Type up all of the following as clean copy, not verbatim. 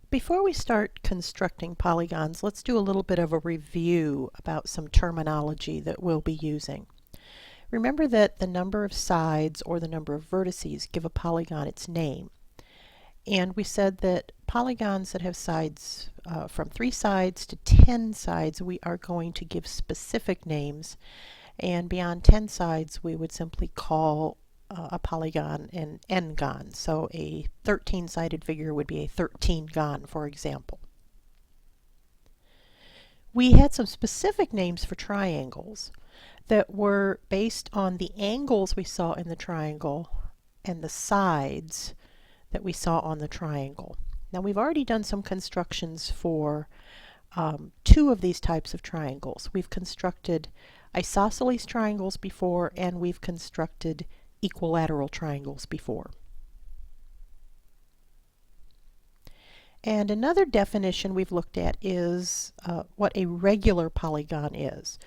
Before we start constructing polygons, let's do a little bit of a review about some terminology that we'll be using. Remember that the number of sides or the number of vertices give a polygon its name. And we said that polygons that have sides from 3 sides to 10 sides, we are going to give specific names. And beyond 10 sides, we would simply call a polygon an n-gon. So a 13-sided figure would be a 13-gon, for example. We had some specific names for triangles that were based on the angles we saw in the triangle and the sides that we saw on the triangle. Now we've already done some constructions for 2 of these types of triangles. We've constructed isosceles triangles before, and we've constructed equilateral triangles before. And another definition we've looked at is what a regular polygon is.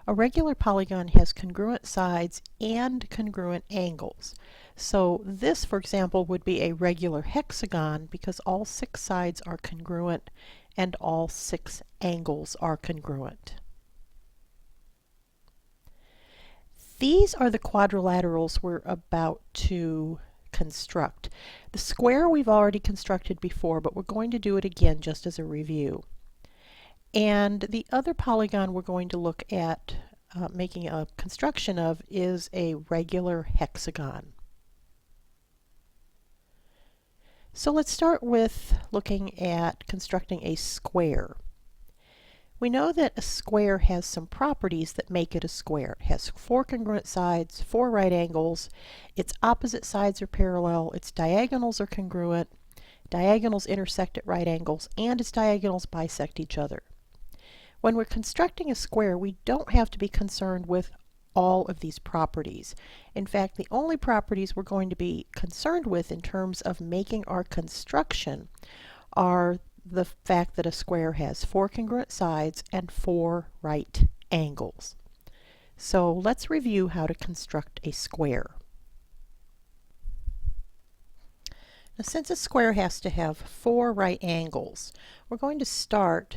A regular polygon has congruent sides and congruent angles. So this, for example, would be a regular hexagon because all 6 sides are congruent and all 6 angles are congruent. These are the quadrilaterals we're about to construct. The square we've already constructed before, but we're going to do it again just as a review. And the other polygon we're going to look at making a construction of is a regular hexagon. So let's start with looking at constructing a square. We know that a square has some properties that make it a square. It has 4 congruent sides, 4 right angles, its opposite sides are parallel, its diagonals are congruent, diagonals intersect at right angles, and its diagonals bisect each other. When we're constructing a square, we don't have to be concerned with all of these properties. In fact, the only properties we're going to be concerned with in terms of making our construction are the fact that a square has 4 congruent sides and 4 right angles. So let's review how to construct a square. Now, since a square has to have 4 right angles, we're going to start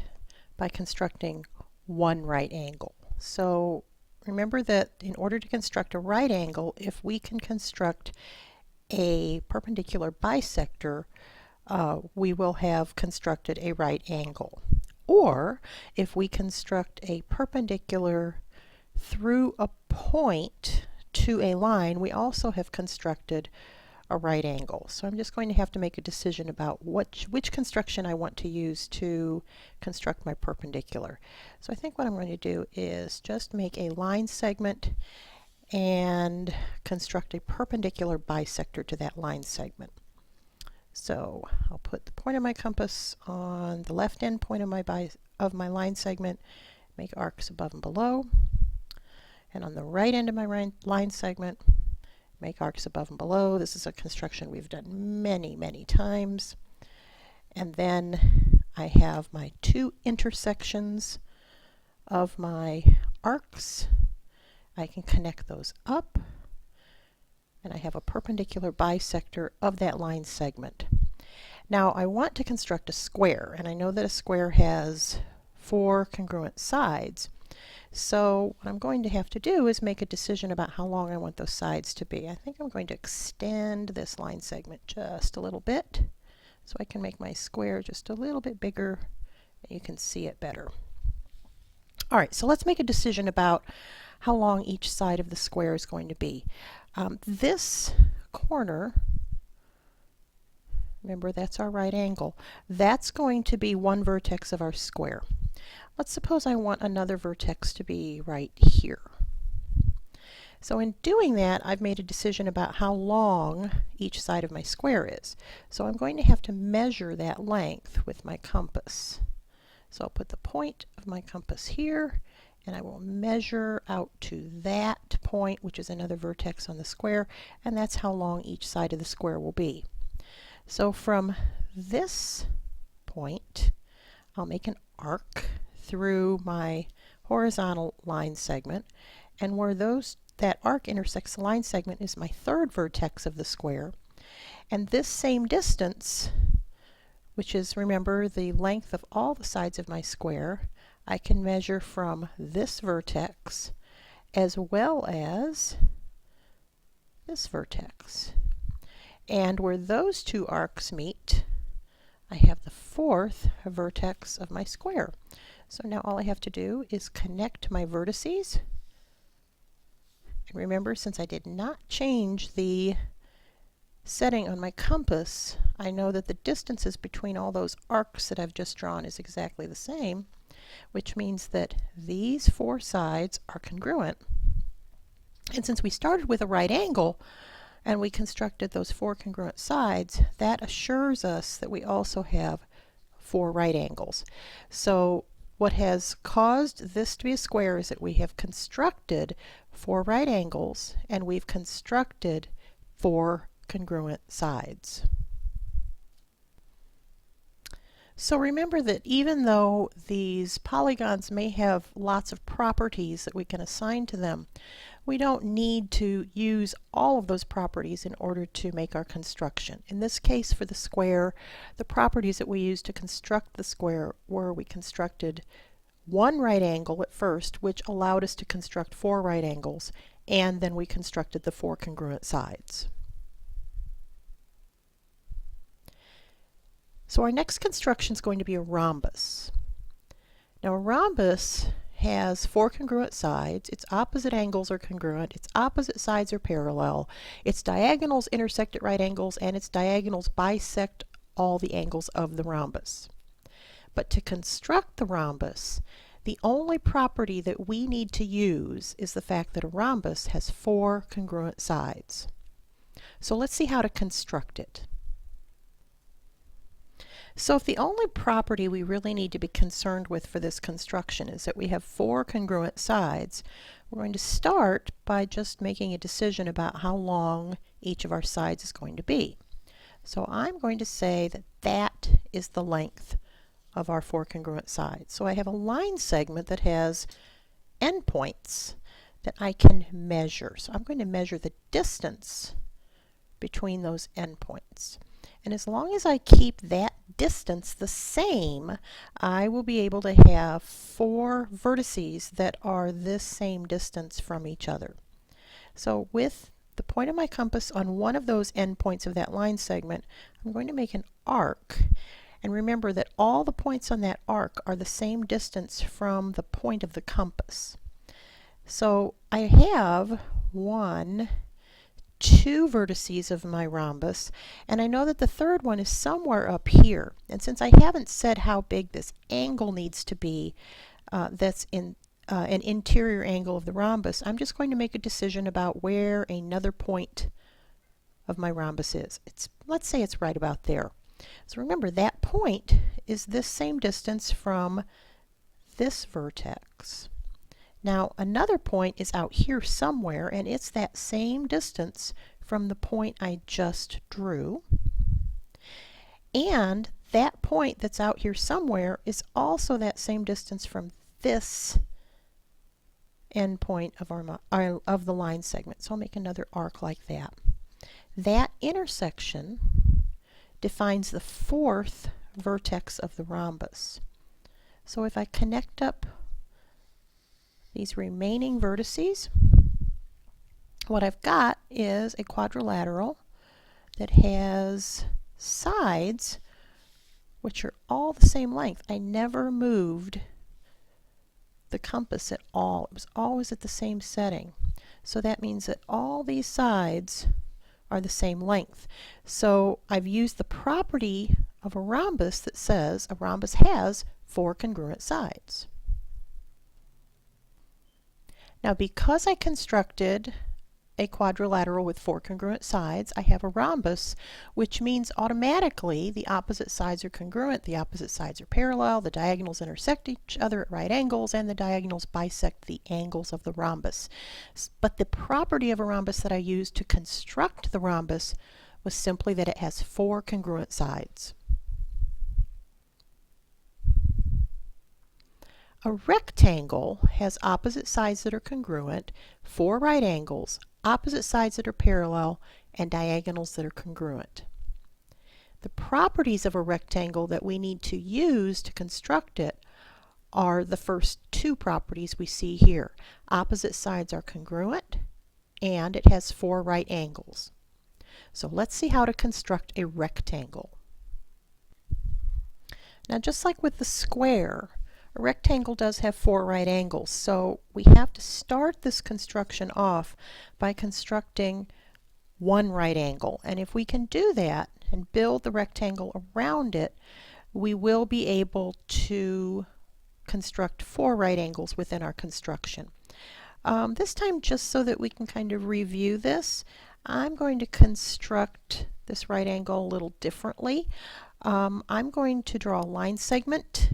by constructing 1 right angle. So remember that in order to construct a right angle, if we can construct a perpendicular bisector, we will have constructed a right angle. Or if we construct a perpendicular through a point to a line, we also have constructed a right angle. So I'm just going to have to make a decision about which construction I want to use to construct my perpendicular. So I think what I'm going to do is just make a line segment and construct a perpendicular bisector to that line segment. So I'll put the point of my compass on the left end point of my line segment, make arcs above and below, and on the right end of my line segment, make arcs above and below. This is a construction we've done many times. And then I have my 2 intersections of my arcs. I can connect those up, and I have a perpendicular bisector of that line segment. Now I want to construct a square, and I know that a square has 4 congruent sides. So what I'm going to have to do is make a decision about how long I want those sides to be. I think I'm going to extend this line segment just a little bit so I can make my square just a little bit bigger and you can see it better. Alright, so let's make a decision about how long each side of the square is going to be. This corner, remember that's our right angle, that's going to be one vertex of our square. Let's suppose I want another vertex to be right here. So in doing that, I've made a decision about how long each side of my square is. So I'm going to have to measure that length with my compass. So I'll put the point of my compass here, and I will measure out to that point, which is another vertex on the square, and that's how long each side of the square will be. So from this point, I'll make an arc through my horizontal line segment, and where that arc intersects the line segment is my 3rd vertex of the square, and this same distance which is, remember, the length of all the sides of my square, I can measure from this vertex as well as this vertex. And where those two arcs meet, I have the fourth vertex of my square. So now all I have to do is connect my vertices. And remember, since I did not change the setting on my compass, I know that the distances between all those arcs that I've just drawn is exactly the same, which means that these four sides are congruent. And since we started with a right angle and we constructed those four congruent sides, that assures us that we also have four right angles. So what has caused this to be a square is that we have constructed four right angles and we've constructed four congruent sides. So remember that even though these polygons may have lots of properties that we can assign to them, we don't need to use all of those properties in order to make our construction. In this case, for the square, the properties that we used to construct the square were we constructed one right angle at first, which allowed us to construct four right angles, and then we constructed the four congruent sides. So our next construction is going to be a rhombus. Now a rhombus has four congruent sides, its opposite angles are congruent, its opposite sides are parallel, its diagonals intersect at right angles, and its diagonals bisect all the angles of the rhombus. But to construct the rhombus, the only property that we need to use is the fact that a rhombus has four congruent sides. So let's see how to construct it. So if the only property we really need to be concerned with for this construction is that we have four congruent sides, we're going to start by just making a decision about how long each of our sides is going to be. So I'm going to say that that is the length of our four congruent sides. So I have a line segment that has endpoints that I can measure. So I'm going to measure the distance between those endpoints. And as long as I keep that distance the same, I will be able to have four vertices that are this same distance from each other. So with the point of my compass on one of those endpoints of that line segment, I'm going to make an arc. And remember that all the points on that arc are the same distance from the point of the compass. So I have two vertices of my rhombus, and I know that the third one is somewhere up here. And since I haven't said how big this angle needs to be, that's in an interior angle of the rhombus, I'm just going to make a decision about where another point of my rhombus is. Let's say it's right about there. So remember, that point is this same distance from this vertex. Now another point is out here somewhere, and it's that same distance from the point I just drew. And that point that's out here somewhere is also that same distance from this end point of the line segment. So I'll make another arc like that. That intersection defines the fourth vertex of the rhombus. So if I connect up these remaining vertices, what I've got is a quadrilateral that has sides which are all the same length. I never moved the compass at all. It was always at the same setting. So that means that all these sides are the same length. So I've used the property of a rhombus that says a rhombus has four congruent sides. Now because I constructed a quadrilateral with four congruent sides, I have a rhombus, which means automatically the opposite sides are congruent, the opposite sides are parallel, the diagonals intersect each other at right angles, and the diagonals bisect the angles of the rhombus. But the property of a rhombus that I used to construct the rhombus was simply that it has four congruent sides. A rectangle has opposite sides that are congruent, four right angles, opposite sides that are parallel, and diagonals that are congruent. The properties of a rectangle that we need to use to construct it are the first two properties we see here. Opposite sides are congruent, and it has 4 right angles. So let's see how to construct a rectangle. Now, just like with the square, a rectangle does have 4 right angles, so we have to start this construction off by constructing 1 right angle. And if we can do that and build the rectangle around it, we will be able to construct 4 right angles within our construction. This time, just so that we can kind of review this, I'm going to construct this right angle a little differently. I'm going to draw a line segment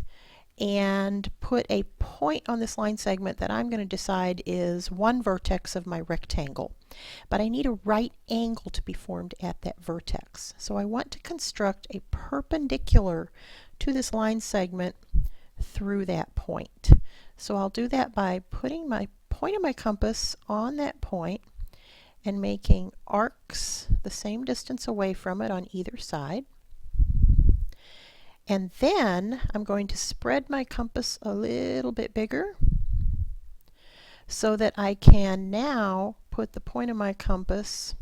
and put a point on this line segment that I'm going to decide is one vertex of my rectangle. But I need a right angle to be formed at that vertex. So I want to construct a perpendicular to this line segment through that point. So I'll do that by putting my point of my compass on that point and making arcs the same distance away from it on either side. And then I'm going to spread my compass a little bit bigger so that I can now put the point of my compass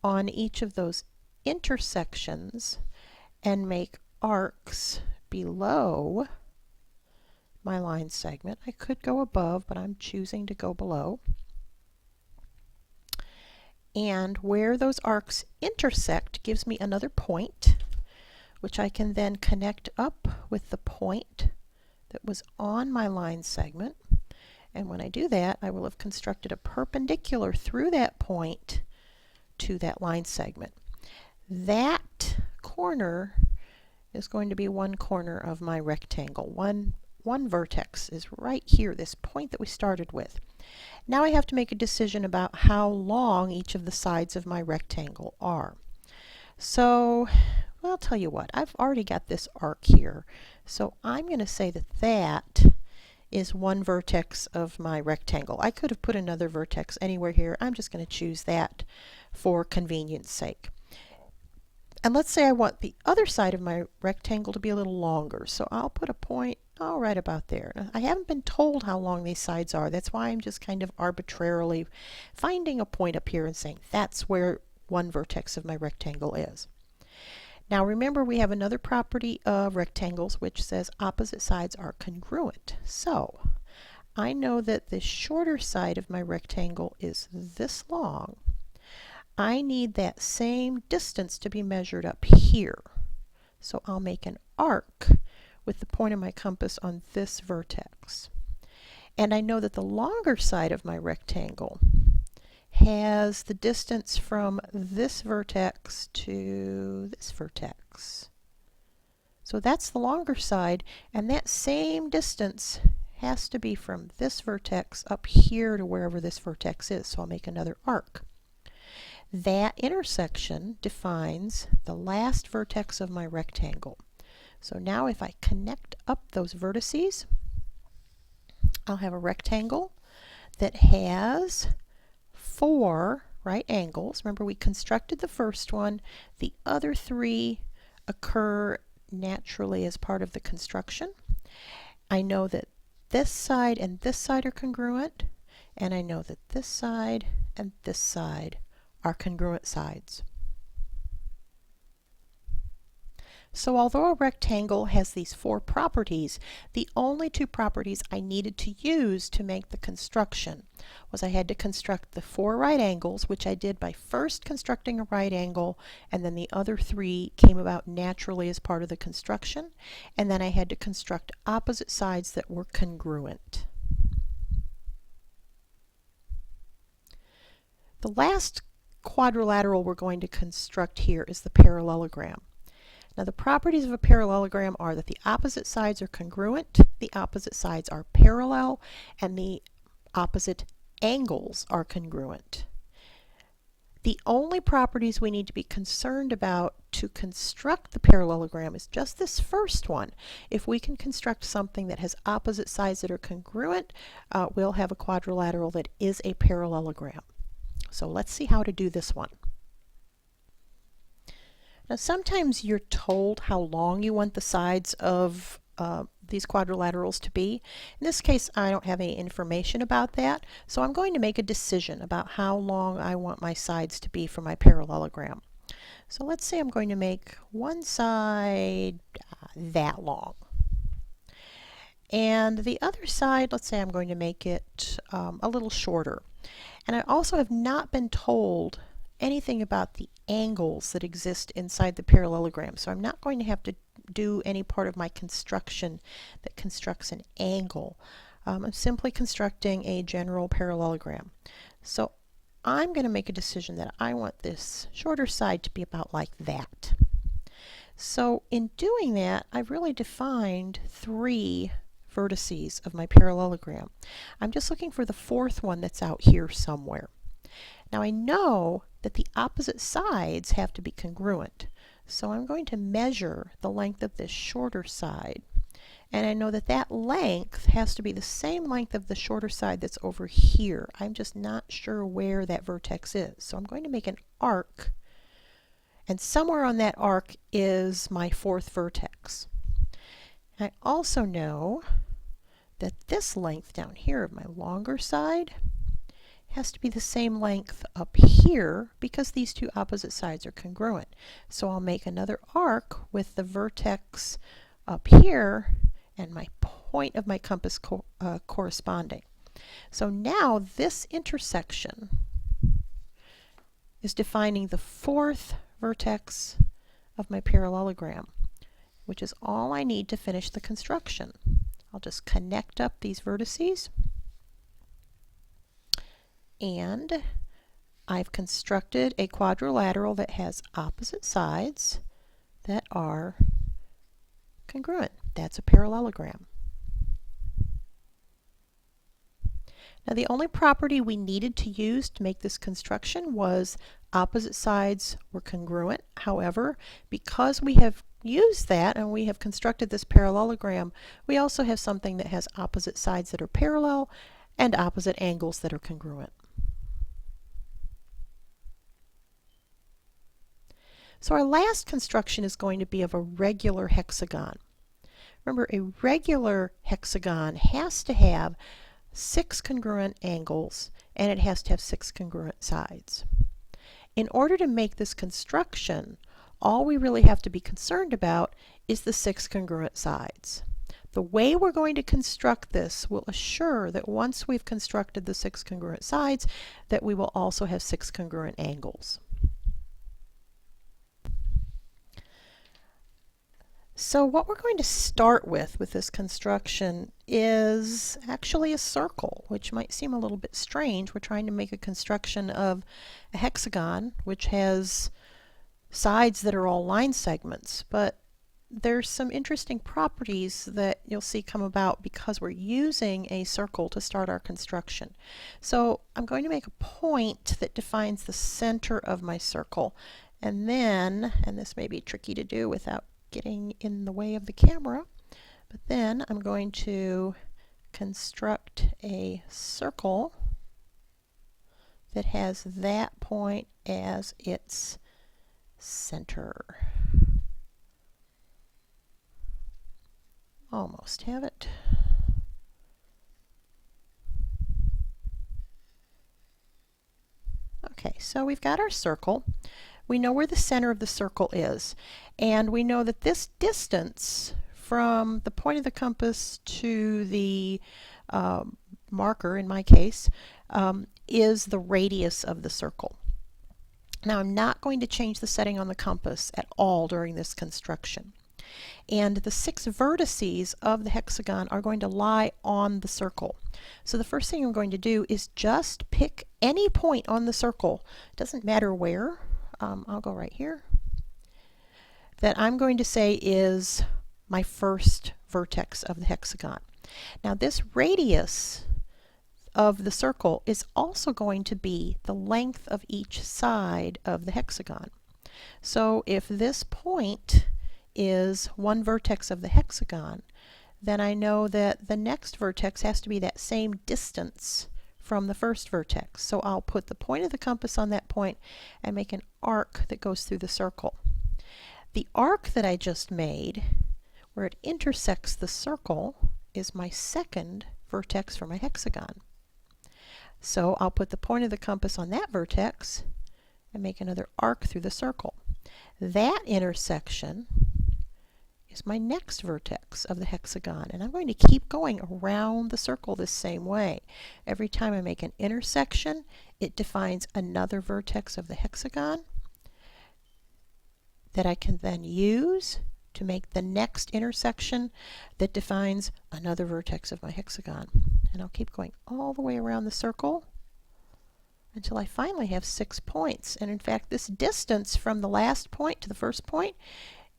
on each of those intersections and make arcs below my line segment. I could go above, but I'm choosing to go below. And where those arcs intersect gives me another point, which I can then connect up with the point that was on my line segment. And when I do that, I will have constructed a perpendicular through that point to that line segment. That corner is going to be one corner of my rectangle. One vertex is right here, this point that we started with. Now I have to make a decision about how long each of the sides of my rectangle are. So, well, I'll tell you what, I've already got this arc here. So I'm going to say that that is one vertex of my rectangle. I could have put another vertex anywhere here. I'm just going to choose that for convenience sake. And let's say I want the other side of my rectangle to be a little longer. So I'll put a point right about there. Now, I haven't been told how long these sides are. That's why I'm just kind of arbitrarily finding a point up here and saying that's where one vertex of my rectangle is. Now remember, we have another property of rectangles which says opposite sides are congruent. So I know that the shorter side of my rectangle is this long. I need that same distance to be measured up here. So I'll make an arc with the point of my compass on this vertex. And I know that the longer side of my rectangle has the distance from this vertex to this vertex. So that's the longer side, and that same distance has to be from this vertex up here to wherever this vertex is. So I'll make another arc. That intersection defines the last vertex of my rectangle. So now if I connect up those vertices, I'll have a rectangle that has 4 right angles. Remember, we constructed the first one. The other 3 occur naturally as part of the construction. I know that this side and this side are congruent, and I know that this side and this side are congruent sides. So although a rectangle has these 4 properties, the only 2 properties I needed to use to make the construction was I had to construct the 4 right angles, which I did by first constructing a right angle, and then the other 3 came about naturally as part of the construction, and then I had to construct opposite sides that were congruent. The last quadrilateral we're going to construct here is the parallelogram. Now the properties of a parallelogram are that the opposite sides are congruent, the opposite sides are parallel, and the opposite angles are congruent. The only properties we need to be concerned about to construct the parallelogram is just this first one. If we can construct something that has opposite sides that are congruent, we'll have a quadrilateral that is a parallelogram. So let's see how to do this one. Now sometimes you're told how long you want the sides of these quadrilaterals to be. In this case, I don't have any information about that, so I'm going to make a decision about how long I want my sides to be for my parallelogram. So let's say I'm going to make one side that long. And the other side, let's say I'm going to make it a little shorter. And I also have not been told anything about the angles that exist inside the parallelogram, so I'm not going to have to do any part of my construction that constructs an angle. I'm simply constructing a general parallelogram. So I'm going to make a decision that I want this shorter side to be about like that. So in doing that, I've really defined 3 vertices of my parallelogram. I'm just looking for the 4th one that's out here somewhere. Now I know that the opposite sides have to be congruent, so I'm going to measure the length of this shorter side, and I know that that length has to be the same length of the shorter side that's over here. I'm just not sure where that vertex is, so I'm going to make an arc, and somewhere on that arc is my 4th vertex. I also know that this length down here of my longer side has to be the same length up here because these 2 opposite sides are congruent. So I'll make another arc with the vertex up here and my point of my compass corresponding. So now this intersection is defining the 4th vertex of my parallelogram, which is all I need to finish the construction. I'll just connect up these vertices, and I've constructed a quadrilateral that has opposite sides that are congruent. That's a parallelogram. Now the only property we needed to use to make this construction was opposite sides were congruent. However, because we have used that and we have constructed this parallelogram, we also have something that has opposite sides that are parallel and opposite angles that are congruent. So our last construction is going to be of a regular hexagon. Remember, a regular hexagon has to have 6 congruent angles, and it has to have 6 congruent sides. In order to make this construction, all we really have to be concerned about is the 6 congruent sides. The way we're going to construct this will assure that once we've constructed the 6 congruent sides, that we will also have 6 congruent angles. So what we're going to start with this construction is actually a circle, which might seem a little bit strange. We're trying to make a construction of a hexagon, which has sides that are all line segments, but there's some interesting properties that you'll see come about because we're using a circle to start our construction. So I'm going to make a point that defines the center of my circle, and then, and this may be tricky to do without getting in the way of the camera, but then I'm going to construct a circle that has that point as its center. Almost have it. Okay, so we've got our circle. We know where the center of the circle is, and we know that this distance from the point of the compass to the marker, in my case, is the radius of the circle. Now I'm not going to change the setting on the compass at all during this construction. And the 6 vertices of the hexagon are going to lie on the circle. So the first thing I'm going to do is just pick any point on the circle. It doesn't matter where. I'll go right here. That I'm going to say is my first vertex of the hexagon. Now this radius of the circle is also going to be the length of each side of the hexagon. So if this point is one vertex of the hexagon, then I know that the next vertex has to be that same distance from the first vertex. So I'll put the point of the compass on that point and make an arc that goes through the circle. The arc that I just made, where it intersects the circle, is my second vertex for my hexagon. So I'll put the point of the compass on that vertex and make another arc through the circle. That intersection is my next vertex of the hexagon, and I'm going to keep going around the circle this same way. Every time I make an intersection, it defines another vertex of the hexagon that I can then use to make the next intersection that defines another vertex of my hexagon. And I'll keep going all the way around the circle until I finally have 6 points. And in fact, this distance from the last point to the first point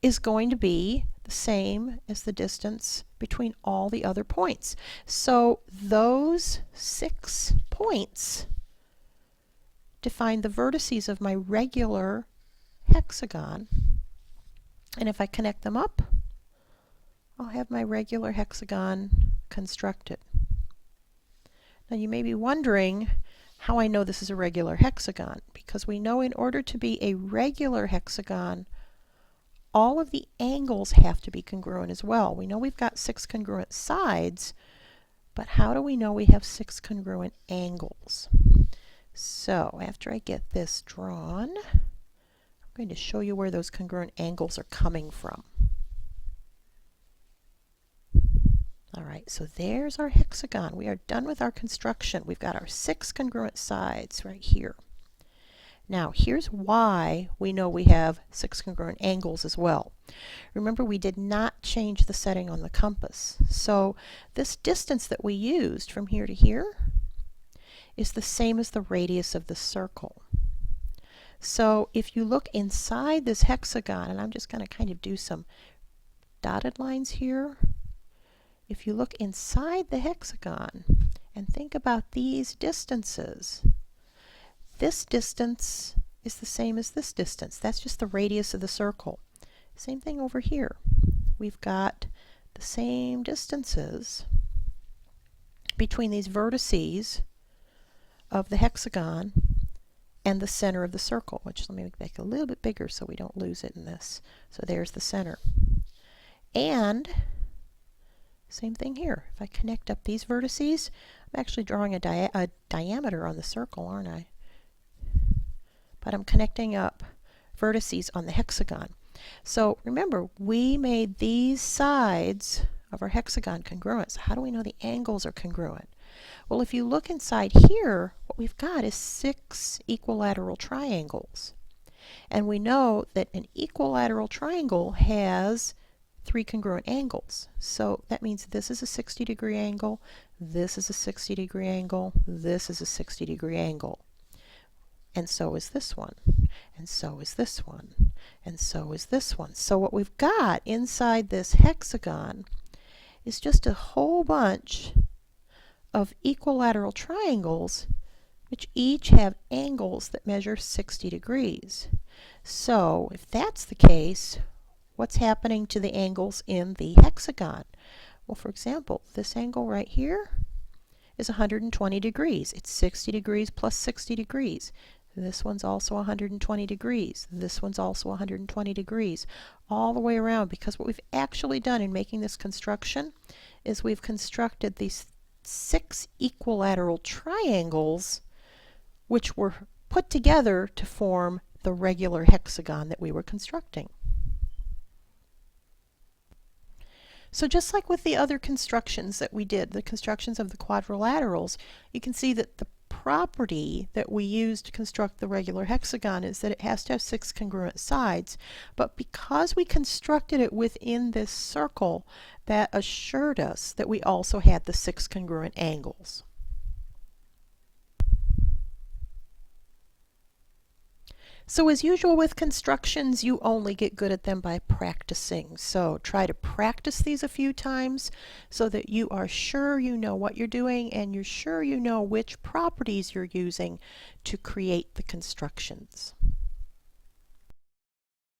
is going to be the same as the distance between all the other points. So those 6 points define the vertices of my regular hexagon. And if I connect them up, I'll have my regular hexagon constructed. Now you may be wondering how I know this is a regular hexagon, because we know in order to be a regular hexagon, all of the angles have to be congruent as well. We know we've got 6 congruent sides, but how do we know we have 6 congruent angles? So after I get this drawn, I'm going to show you where those congruent angles are coming from. All right, so there's our hexagon. We are done with our construction. We've got our 6 congruent sides right here. Now, here's why we know we have 6 congruent angles as well. Remember, we did not change the setting on the compass. So this distance that we used from here to here is the same as the radius of the circle. So if you look inside this hexagon, and I'm just going to kind of do some dotted lines here. If you look inside the hexagon and think about these distances, this distance is the same as this distance. That's just the radius of the circle. Same thing over here. We've got the same distances between these vertices of the hexagon and the center of the circle, which let me make a little bit bigger so we don't lose it in this. So there's the center. And same thing here. If I connect up these vertices, I'm actually drawing a diameter on the circle, aren't I? But I'm connecting up vertices on the hexagon. So remember, we made these sides of our hexagon congruent. So how do we know the angles are congruent? Well, if you look inside here, what we've got is 6 equilateral triangles. And we know that an equilateral triangle has 3 congruent angles. So that means this is a 60-degree angle, this is a 60-degree angle, this is a 60-degree angle. And so is this one, and so is this one, and so is this one. So what we've got inside this hexagon is just a whole bunch of equilateral triangles which each have angles that measure 60 degrees. So if that's the case, what's happening to the angles in the hexagon? Well, for example, this angle right here is 120 degrees. It's 60 degrees plus 60 degrees. This one's also 120 degrees. This one's also 120 degrees. All the way around, because what we've actually done in making this construction is we've constructed these 6 equilateral triangles which were put together to form the regular hexagon that we were constructing. So just like with the other constructions that we did, the constructions of the quadrilaterals, you can see that the property that we use to construct the regular hexagon is that it has to have 6 congruent sides. But because we constructed it within this circle, that assured us that we also had the 6 congruent angles. So as usual with constructions, you only get good at them by practicing. So try to practice these a few times so that you are sure you know what you're doing and you're sure you know which properties you're using to create the constructions.